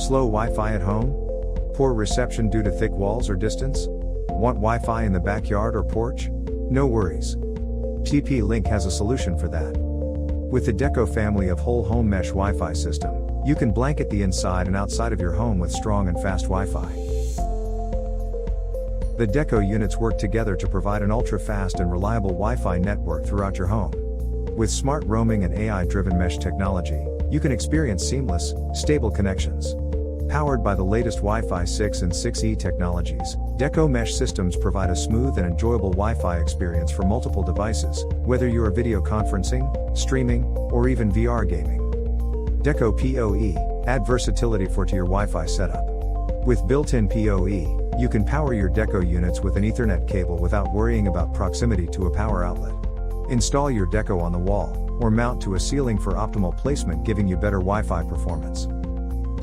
Slow Wi-Fi at home? Poor reception due to thick walls or distance? Want Wi-Fi in the backyard or porch? No worries. TP-Link has a solution for that. With the Deco family of whole home mesh Wi-Fi system, you can blanket the inside and outside of your home with strong and fast Wi-Fi. The Deco units work together to provide an ultra-fast and reliable Wi-Fi network throughout your home. With smart roaming and AI-driven mesh technology, you can experience seamless, stable connections. Powered by the latest Wi-Fi 6 and 6E technologies, Deco mesh systems provide a smooth and enjoyable Wi-Fi experience for multiple devices, whether you are video conferencing, streaming, or even VR gaming. Deco PoE, add versatility to your Wi-Fi setup. With built-in PoE, you can power your Deco units with an Ethernet cable without worrying about proximity to a power outlet. Install your Deco on the wall, or mount to a ceiling for optimal placement, giving you better Wi-Fi performance.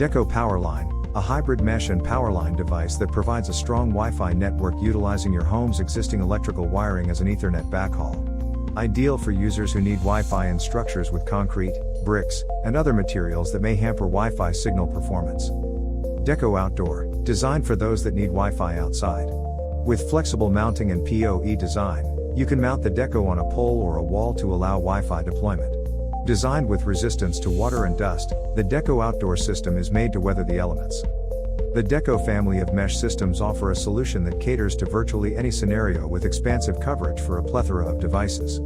Deco Powerline, a hybrid mesh and powerline device that provides a strong Wi-Fi network utilizing your home's existing electrical wiring as an Ethernet backhaul. Ideal for users who need Wi-Fi in structures with concrete, bricks, and other materials that may hamper Wi-Fi signal performance. Deco Outdoor, designed for those that need Wi-Fi outside. With flexible mounting and PoE design, you can mount the Deco on a pole or a wall to allow Wi-Fi deployment. Designed with resistance to water and dust, the Deco Outdoor system is made to weather the elements. The Deco family of mesh systems offer a solution that caters to virtually any scenario with expansive coverage for a plethora of devices.